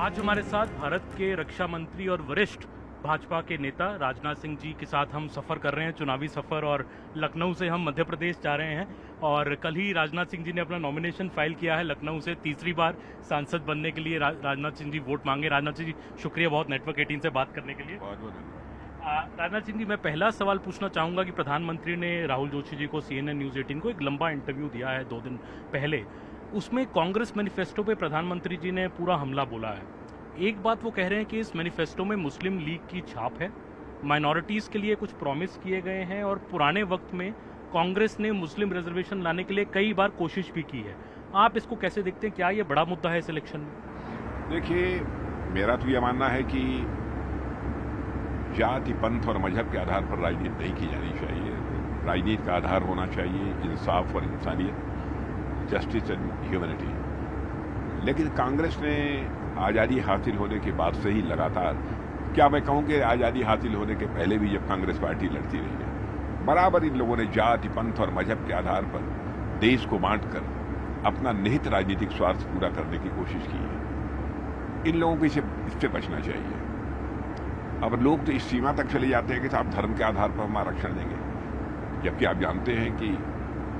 आज हमारे साथ भारत के रक्षा मंत्री और वरिष्ठ भाजपा के नेता राजनाथ सिंह जी के साथ हम सफ़र कर रहे हैं, चुनावी सफ़र। और लखनऊ से हम मध्य प्रदेश जा रहे हैं और कल ही राजनाथ सिंह जी ने अपना नॉमिनेशन फाइल किया है। लखनऊ से तीसरी बार सांसद बनने के लिए राजनाथ सिंह जी वोट मांगे। राजनाथ सिंह जी, शुक्रिया बहुत नेटवर्क 18 से बात करने के लिए। राजनाथ सिंह जी, मैं पहला सवाल पूछना चाहूँगा कि प्रधानमंत्री ने राहुल जोशी जी को CNN न्यूज़ 18 को एक लंबा इंटरव्यू दिया है 2 दिन पहले। उसमें कांग्रेस मैनिफेस्टो पे प्रधानमंत्री जी ने पूरा हमला बोला है। एक बात वो कह रहे हैं कि इस मैनिफेस्टो में मुस्लिम लीग की छाप है, माइनॉरिटीज़ के लिए कुछ प्रॉमिस किए गए हैं और पुराने वक्त में कांग्रेस ने मुस्लिम रिजर्वेशन लाने के लिए कई बार कोशिश भी की है। आप इसको कैसे देखते हैं? क्या ये बड़ा मुद्दा है इस इलेक्शन में? देखिए, मेरा तो यह मानना है कि जाति, पंथ और मजहब के आधार पर राजनीति नहीं की जानी चाहिए। राजनीति का आधार होना चाहिए इंसाफ और इंसानियत, जस्टिस एंड ह्यूमैनिटी। लेकिन कांग्रेस ने आज़ादी हासिल होने के बाद से ही लगातार, क्या मैं कहूँ कि आज़ादी हासिल होने के पहले भी जब कांग्रेस पार्टी लड़ती रही है, बराबर इन लोगों ने जाति, पंथ और मजहब के आधार पर देश को बांटकर अपना निहित राजनीतिक स्वार्थ पूरा करने की कोशिश की है। इन लोगों को इससे बचना चाहिए। अब लोग तो इस सीमा तक चले जाते हैं कि साहब धर्म के आधार पर हम आरक्षण देंगे, जबकि आप जानते हैं कि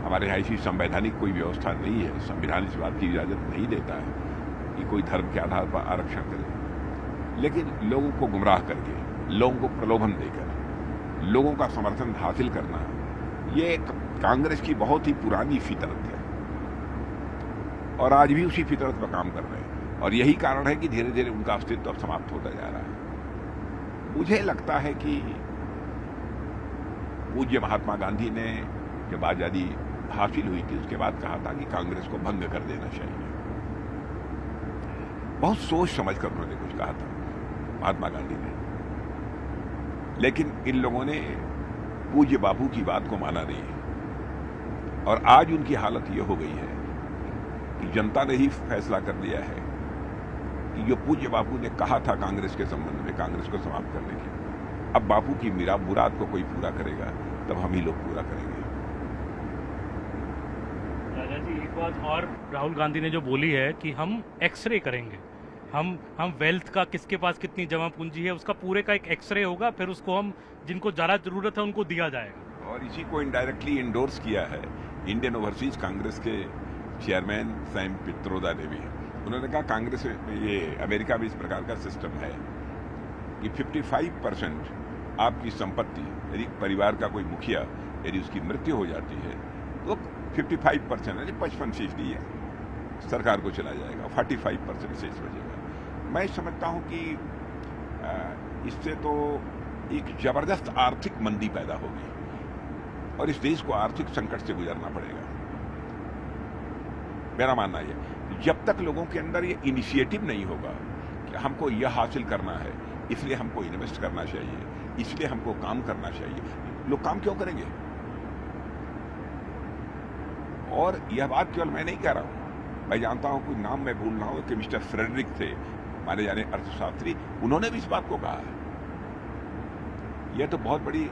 हमारे यहाँ ऐसी संवैधानिक कोई व्यवस्था नहीं है। संविधान इस बात की इजाज़त नहीं देता है कि कोई धर्म के आधार पर आरक्षण करे। लेकिन लोगों को गुमराह करके, लोगों को प्रलोभन देकर लोगों का समर्थन हासिल करना, ये कांग्रेस की बहुत ही पुरानी फितरत है और आज भी उसी फितरत पर काम कर रहे हैं। और यही कारण है कि धीरे धीरे उनका अस्तित्व अब समाप्त होता जा रहा है। मुझे लगता है कि पूज्य महात्मा गांधी ने जब आज़ादी हासिल हुई थी उसके बाद कहा था कि कांग्रेस को भंग कर देना चाहिए। बहुत सोच समझ कर उन्होंने कुछ कहा था महात्मा गांधी ने। लेकिन इन लोगों ने पूज्य बापू की बात को माना नहीं और आज उनकी हालत ये हो गई है कि जनता ने ही फैसला कर दिया है कि जो पूज्य बापू ने कहा था कांग्रेस के संबंध में, कांग्रेस को समाप्त करने की, अब बापू की मुराद को कोई पूरा करेगा तब हम ही लोग पूरा करेंगे। राजा जी, एक बात और राहुल गांधी ने जो बोली है कि हम एक्सरे करेंगे, हम वेल्थ का, किसके पास कितनी जमा पूंजी है उसका पूरे का एक एक्सरे होगा, फिर उसको हम जिनको ज़्यादा जरूरत है उनको दिया जाएगा। और इसी को इनडायरेक्टली इंडोर्स किया है इंडियन ओवरसीज कांग्रेस के चेयरमैन सैम पित्रोदा ने भी। उन्होंने कहा कांग्रेस में, ये अमेरिका में इस प्रकार का सिस्टम है कि 55% आपकी संपत्ति, यदि परिवार का कोई मुखिया यदि उसकी मृत्यु हो जाती है तो 55% यानी 55% सरकार को चला जाएगा, 45% शेष बचेगा। मैं समझता हूं कि इससे तो एक जबरदस्त आर्थिक मंदी पैदा होगी और इस देश को आर्थिक संकट से गुजरना पड़ेगा। मेरा मानना यह, जब तक लोगों के अंदर ये इनिशिएटिव नहीं होगा कि हमको यह हासिल करना है, इसलिए हमको इन्वेस्ट करना चाहिए, इसलिए हमको काम करना चाहिए, लोग काम क्यों करेंगे? और यह बात केवल मैं नहीं कह रहा हूं, मैं जानता हूं, कोई नाम मैं भूल रहा हूं कि मिस्टर फ्रेडरिक थे, माने जाने अर्थशास्त्री, उन्होंने भी इस बात को कहा है। यह तो बहुत बड़ी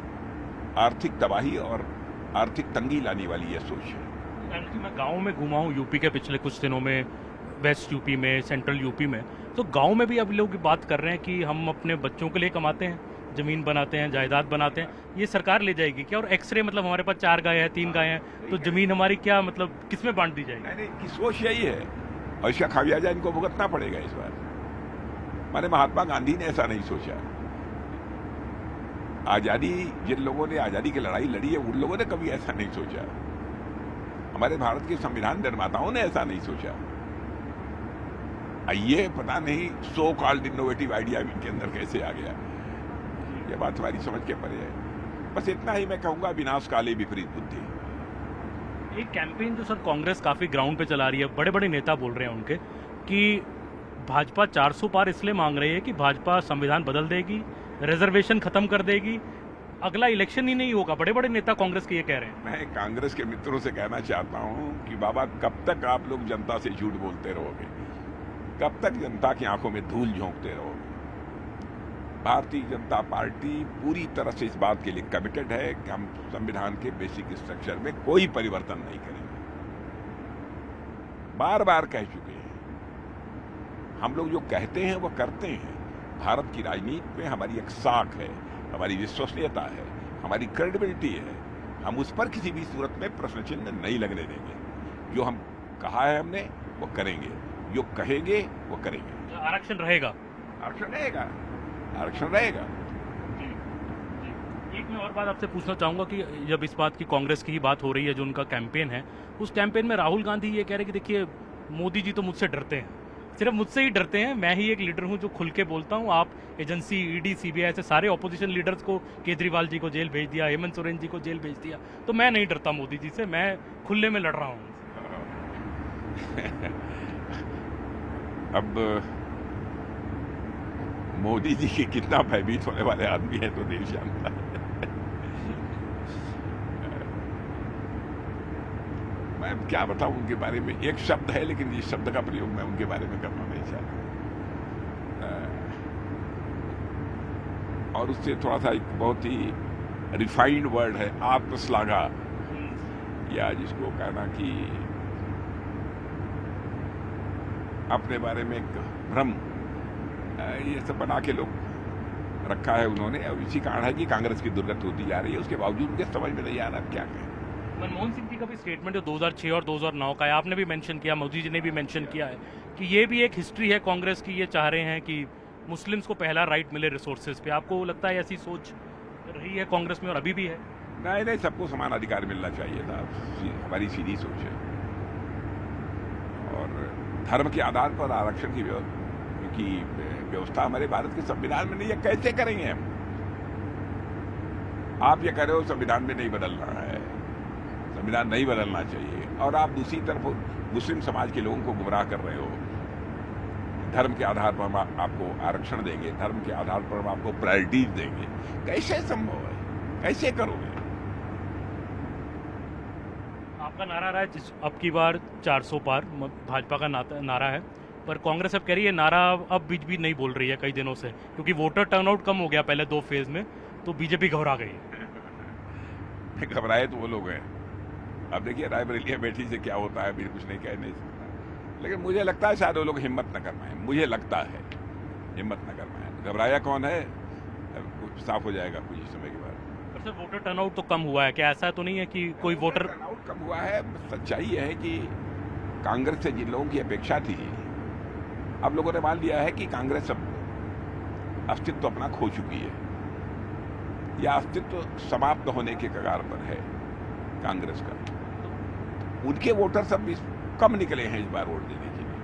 आर्थिक तबाही और आर्थिक तंगी लाने वाली यह सोच है। मैं गांव में घुमा हूँ यूपी के पिछले कुछ दिनों में, वेस्ट यूपी में, सेंट्रल यूपी में, तो गांव में भी अब लोग बात कर रहे हैं कि हम अपने बच्चों के लिए कमाते हैं, जमीन बनाते हैं, जायदाद बनाते हैं, ये सरकार ले जाएगी क्या? और एक्सरे मतलब हमारे पास 4 गाय हैं, 3 गाय हैं, तो जमीन हमारी क्या मतलब किसमें बांट दी जाएगी? नहीं, की सोच यही है और इसका खामियाजा इनको भुगतना पड़ेगा इस बार। माने महात्मा गांधी ने ऐसा नहीं सोचा। आजादी, जिन लोगों ने आजादी की लड़ाई लड़ी है उन लोगों ने कभी ऐसा नहीं सोचा। हमारे भारत के संविधान निर्माताओं ने ऐसा नहीं सोचा। ये पता नहीं सो कॉल्ड इनोवेटिव आइडिया इनके अंदर कैसे आ गया, ये बात हमारी समझ के परे है। बस इतना ही मैं कहूंगा, विनाश काले विपरीत बुद्धि। एक कैंपेन जो सर कांग्रेस काफी ग्राउंड पे चला रही है, बड़े बड़े नेता बोल रहे हैं उनके कि भाजपा 400 पार इसलिए मांग रही है कि भाजपा संविधान बदल देगी, रिजर्वेशन खत्म कर देगी, अगला इलेक्शन ही नहीं होगा। बड़े बड़े नेता कांग्रेस के ये कह रहे हैं। मैं कांग्रेस के मित्रों से कहना चाहता हूं कि बाबा, कब तक आप लोग जनता से झूठ बोलते रहोगे? कब तक जनता की आंखों में धूल झोंकते रहोगे? भारतीय जनता पार्टी पूरी तरह से इस बात के लिए कमिटेड है कि हम संविधान के बेसिक स्ट्रक्चर में कोई परिवर्तन नहीं करेंगे। बार बार कह चुके हैं। हम लोग जो कहते हैं वो करते हैं। भारत की राजनीति में हमारी एक साख है, हमारी विश्वसनीयता है, हमारी क्रेडिबिलिटी है। हम उस पर किसी भी सूरत में प्रश्न चिन्ह नहीं लगने देंगे। जो हम कहा है हमने वो करेंगे, जो कहेंगे वो करेंगे। आरक्षण रहेगा, आरक्षण रहेगा, आरक्षण रहेगा। एक मैं और बात आपसे पूछना चाहूंगा कि जब इस बात की कांग्रेस की ही बात हो रही है, जो उनका कैंपेन है, उस कैंपेन में राहुल गांधी ये कह रहे हैं कि देखिए मोदी जी तो मुझसे डरते हैं, सिर्फ मुझसे ही डरते हैं, मैं ही एक लीडर हूं जो खुल के बोलता हूं। आप एजेंसी, ईडी, सीबीआई ऐसे सारे ऑपोजिशन लीडर्स को, केजरीवाल जी को जेल भेज दिया, हेमंत सोरेन जी को जेल भेज दिया, तो मैं नहीं डरता मोदी जी से, मैं खुले में लड़ रहा हूँ। अब मोदी जी के कितना भयभीत होने वाले आदमी हैं तो देश जानता है। मैं क्या बताऊं उनके बारे में, एक शब्द है लेकिन इस शब्द का प्रयोग मैं उनके बारे में करना नहीं चाहता। और उससे थोड़ा सा एक बहुत ही रिफाइंड वर्ड है आत्मश्लाघा, या जिसको कहना कि अपने बारे में एक भ्रम, ये सब बना के लोग रखा है उन्होंने। और इसी कारण है कि कांग्रेस की दुर्गति होती जा रही है। उसके बावजूद मुझे समझ में नहीं आ रहा क्या कहें। मनमोहन सिंह जी का भी स्टेटमेंट जो 2006 और 2009 का है, आपने भी मेंशन किया, मोदी जी ने भी मेंशन किया है कि ये भी एक हिस्ट्री है कांग्रेस की, ये चाह रहे हैं कि मुस्लिम्स को पहला राइट मिले रिसोर्सेज पे। आपको लगता है ऐसी सोच रही है कांग्रेस में और अभी भी है? नहीं नहीं, सबको समान अधिकार मिलना चाहिए था, हमारी सीधी सोच है। और धर्म के आधार पर आरक्षण की व्यवस्था हमारे भारत के संविधान में नहीं है। कैसे करेंगे हम? आप ये कह रहे हो संविधान में नहीं बदलना है, संविधान नहीं बदलना चाहिए, और आप दूसरी तरफ मुस्लिम समाज के लोगों को गुमराह कर रहे हो। धर्म के आधार पर हम आपको आरक्षण देंगे, धर्म के आधार पर हम आपको प्रायोरिटीज देंगे। कैसे संभव है? कैसे करोगे? आपका नारा रहा है अब की बार 400 पार, भाजपा का नारा है, पर कांग्रेस अब कह रही है नारा अब बीच भी नहीं बोल रही है कई दिनों से, क्योंकि वोटर टर्नआउट कम हो गया पहले 2 फेज में, तो बीजेपी घबरा गई है। घबराए तो वो लोग हैं। अब देखिए रायबरेली बैठी से क्या होता है, कुछ नहीं कह नहीं सकता, लेकिन मुझे लगता है शायद वो लोग हिम्मत न कर पाए। मुझे लगता है हिम्मत न कर पाए। घबराया कौन है साफ हो जाएगा कुछ समय के बाद। पर सर वोटर टर्नआउट तो कम हुआ है, क्या ऐसा तो नहीं है कि कोई वोटर टर्नआउट कम हुआ है? सच्चाई है कि कांग्रेस से जिन लोगों की अपेक्षा थी, अब लोगों ने मान लिया है कि कांग्रेस अब अस्तित्व अपना खो चुकी है, या अस्तित्व समाप्त होने के कगार पर है कांग्रेस का। उनके वोटर सब कम निकले हैं इस बार वोट देने के लिए,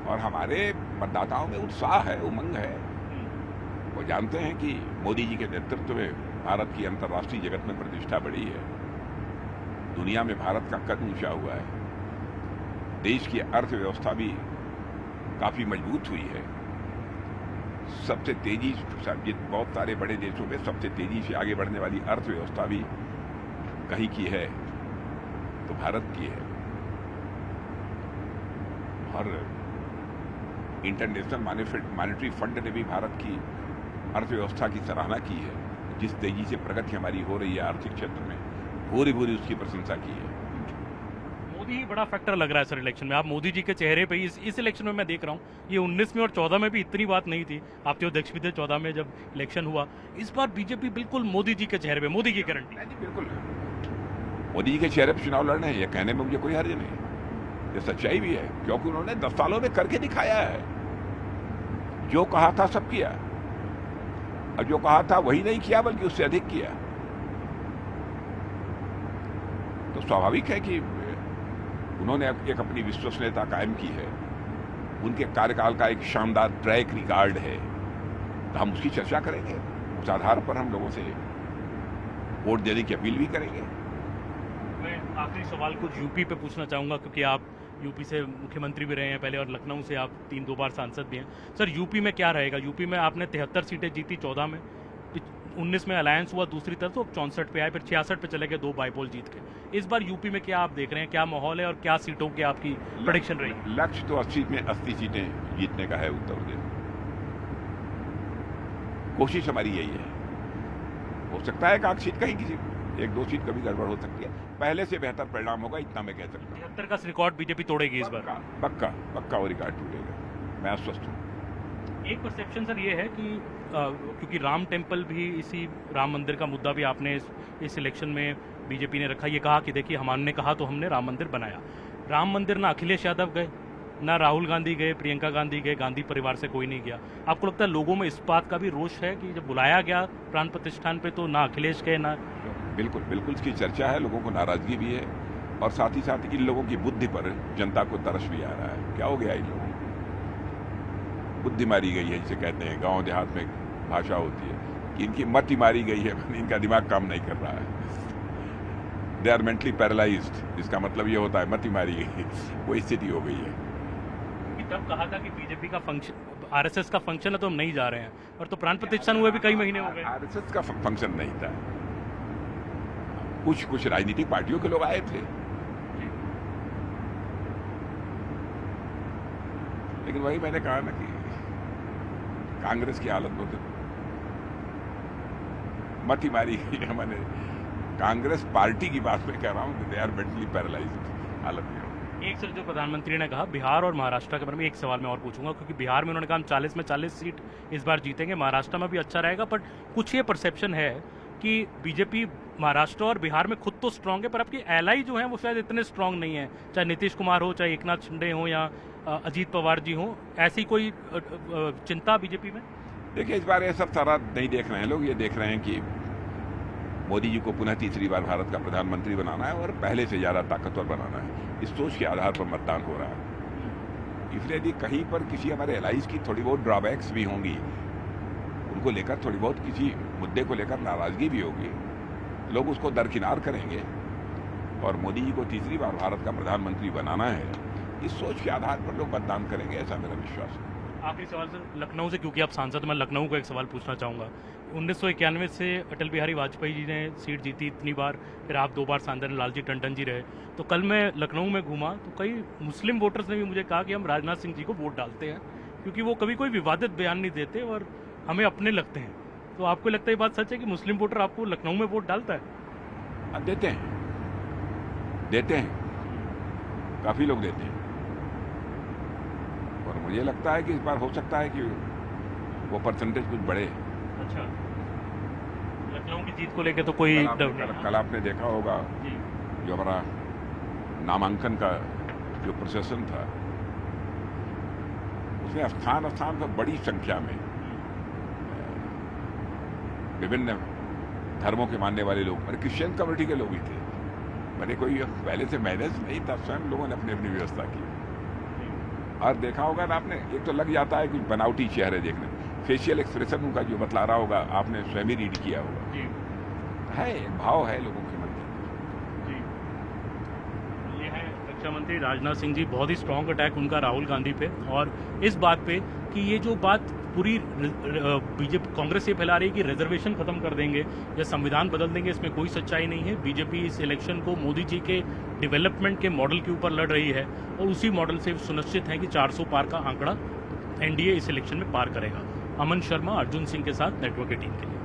और हमारे मतदाताओं में उत्साह है, उमंग है। वो जानते हैं कि मोदी जी के नेतृत्व में भारत की अंतर्राष्ट्रीय जगत में प्रतिष्ठा बढ़ी है, दुनिया में भारत का कद ऊंचा हुआ है, देश की अर्थव्यवस्था भी काफी मजबूत हुई है। सबसे तेजी, बहुत सारे बड़े देशों में सबसे तेजी से आगे बढ़ने वाली अर्थव्यवस्था भी कहीं की है तो भारत की है। और इंटरनेशनल मॉनेटरी फंड ने भी भारत की अर्थव्यवस्था की सराहना की है। जिस तेजी से प्रगति हमारी हो रही है आर्थिक क्षेत्र में, भूरी भूरी उसकी प्रशंसा की है। मोदी ही बड़ा फैक्टर लग रहा है सर इलेक्शन में। आप मोदी जी के चेहरे पे इस इलेक्शन में मैं देख रहा हूँ, ये 19 में और 14 में भी इतनी बात नहीं थी, आप तो अध्यक्ष भी थे 14 में जब इलेक्शन हुआ। इस बार बीजेपी बिल्कुल मोदी जी के चेहरे पे, मोदी की गारंटी। बिल्कुल मोदी जी के चेहरे पर चुनाव लड़ने हैं, ये कहने में मुझे कोई हर्ज नहीं, ये सच्चाई भी है, क्योंकि उन्होंने 10 सालों में करके दिखाया है। जो कहा था सब किया, और जो कहा था वही नहीं किया बल्कि उससे अधिक किया। तो स्वाभाविक है कि उन्होंने एक अपनी विश्वसनीयता कायम की है, उनके कार्यकाल का एक शानदार ट्रैक रिकॉर्ड है, तो हम उसकी चर्चा करेंगे, उस आधार पर हम लोगों से वोट देने की अपील भी करेंगे। मैं आखिरी सवाल कुछ यूपी पे पूछना चाहूँगा, क्योंकि आप यूपी से मुख्यमंत्री भी रहे हैं पहले, और लखनऊ से आप 2 बार सांसद भी हैं। सर यूपी में क्या रहेगा? यूपी में आपने 73 सीटें जीती 14 में, 19 में अलायंस हुआ दूसरी तरफ, तो 64 पे आए, फिर 66 पे चले गए 2 बाईपोल जीत के। इस बार यूपी में क्या आप देख रहे हैं, क्या माहौल है और क्या सीटों की आपकी प्रेडिक्शन रही? लक्ष्य तो 80 में 80 सीटें जीतने का है उत्तर प्रदेश। कोशिश हमारी यही है। हो सकता है कि 1 सीट कहीं किसी 1-2 सीट कभी गड़बड़ हो सकती है। पहले से बेहतर परिणाम होगा, इतना मैं कह सकता हूँ। 73 का रिकॉर्ड बीजेपी तोड़ेगी इस बार। पक्का पक्का वो रिकॉर्ड टूटेगा, मैं आश्वस्त हूँ। एक परसेप्शन सर ये है कि क्योंकि राम टेम्पल भी, इसी राम मंदिर का मुद्दा भी आपने इस इलेक्शन में बीजेपी ने रखा। ये कहा कि देखिए हमने कहा तो हमने राम मंदिर बनाया। राम मंदिर ना अखिलेश यादव गए, ना राहुल गांधी गए, प्रियंका गांधी गए, गांधी परिवार से कोई नहीं गया। आपको लगता है लोगों में इस बात का भी रोष है कि जब बुलाया गया प्राण प्रतिष्ठान पे तो ना अखिलेश गए ना? बिल्कुल बिल्कुल इसकी चर्चा है, लोगों को नाराजगी भी है, और साथ ही साथ इन लोगों की बुद्धि पर जनता को तरस भी आ रहा है। क्या हो गया इन लोगों को? बुद्धि मारी गई है, जिसे कहते हैं गांव देहात में भाषा होती है कि इनकी मति मारी गई है, इनका दिमाग काम नहीं कर रहा है। दे आर मेंटली पैरालाइज्ड, इसका मतलब ये होता है मति मारी गई, वो स्थिति हो गई है। तब कहा था कि बीजेपी का फंक्शन, आरएसएस का फंक्शन है तो हम नहीं जा रहे हैं, और तो प्राण प्रतिष्ठान हुए भी कई महीने हो गए। आरएसएस का फंक्शन नहीं था, कुछ राजनीतिक पार्टियों के लोग आए थे, लेकिन वही मैंने कहा ना कि कांग्रेस की हालत बहुत मति मारी गई है। मैंने कांग्रेस पार्टी की बात में कह रहा हूँ, दे आर मेंटली पैरालाइज्ड हालत में। एक सर, जो प्रधानमंत्री ने कहा बिहार और महाराष्ट्र के बारे में एक सवाल मैं और पूछूंगा, क्योंकि बिहार में उन्होंने कहा हम 40 में 40 सीट इस बार जीतेंगे, महाराष्ट्र में भी अच्छा रहेगा, बट कुछ ये परसेप्शन है कि बीजेपी महाराष्ट्र और बिहार में खुद तो स्ट्रांग है, पर आपकी एलाई जो है वो शायद इतने स्ट्रांग नहीं है, चाहे नीतीश कुमार हो, चाहे एकनाथ शिंदे हो, या अजीत पवार जी हो। ऐसी कोई चिंता बीजेपी में? देखिए, इस बार ये सब सारा नहीं देख रहे हैं लोग, ये देख रहे हैं कि मोदी जी को पुनः तीसरी बार भारत का प्रधानमंत्री बनाना है और पहले से ज़्यादा ताकतवर बनाना है। इस सोच के आधार पर मतदान हो रहा है। इसलिए यदि कहीं पर किसी हमारे एलाइज की थोड़ी बहुत ड्रॉबैक्स भी होंगी, उनको लेकर थोड़ी बहुत किसी मुद्दे को लेकर नाराजगी भी होगी, लोग उसको दरकिनार करेंगे और मोदी जी को तीसरी बार भारत का प्रधानमंत्री बनाना है, इस सोच के आधार पर लोग मतदान करेंगे, ऐसा मेरा विश्वास है। आखिरी सवाल सर, लखनऊ से, क्योंकि आप सांसद, मैं लखनऊ को एक सवाल पूछना चाहूँगा। 1991 से अटल बिहारी वाजपेयी जी ने सीट जीती इतनी बार, फिर आप 2 बार सांसद, लालजी टंडन जी रहे। तो कल मैं लखनऊ में घूमा तो कई मुस्लिम वोटर्स ने भी मुझे कहा कि हम राजनाथ सिंह जी को वोट डालते हैं, क्योंकि वो कभी कोई विवादित बयान नहीं देते और हमें अपने लगते हैं। तो आपको लगता है ये बात सच है कि मुस्लिम वोटर आपको लखनऊ में वोट डालता है? देते हैं, काफ़ी लोग देते हैं, और मुझे लगता है कि इस बार हो सकता है कि वो परसेंटेज कुछ बढ़े। अच्छा, लखनऊ की जीत को लेकर तो कोई कल आपने देखा होगा जो हमारा नामांकन का जो प्रोसेसन था, उसमें स्थान स्थान पर बड़ी संख्या में विभिन्न धर्मों के मानने वाले लोग, मेरे क्रिश्चियन कम्युनिटी के लोग ही थे, मैंने कोई पहले से मैनेज नहीं था, स्वयं लोगों ने अपनी अपनी व्यवस्था की। और देखा होगा ना आपने, एक तो लग जाता है कुछ बनावटी चेहरे देखने, फेशियल एक्सप्रेशन उनका जो बतला रहा होगा, आपने स्वयं ही रीड किया होगा, है भाव है लोगों के मन में। ये है रक्षा मंत्री राजनाथ सिंह जी, बहुत ही स्ट्रॉन्ग अटैक उनका राहुल गांधी पे, और इस बात पे कि ये जो बात पूरी बीजेपी कांग्रेस ये फैला रही है कि रिजर्वेशन खत्म कर देंगे या संविधान बदल देंगे, इसमें कोई सच्चाई नहीं है। बीजेपी इस इलेक्शन को मोदी जी के डेवलपमेंट के मॉडल के ऊपर लड़ रही है, और उसी मॉडल से सुनिश्चित है कि 400 पार का आंकड़ा एनडीए इस इलेक्शन में पार करेगा। अमन शर्मा, अर्जुन सिंह के साथ नेटवर्क 18 के लिए।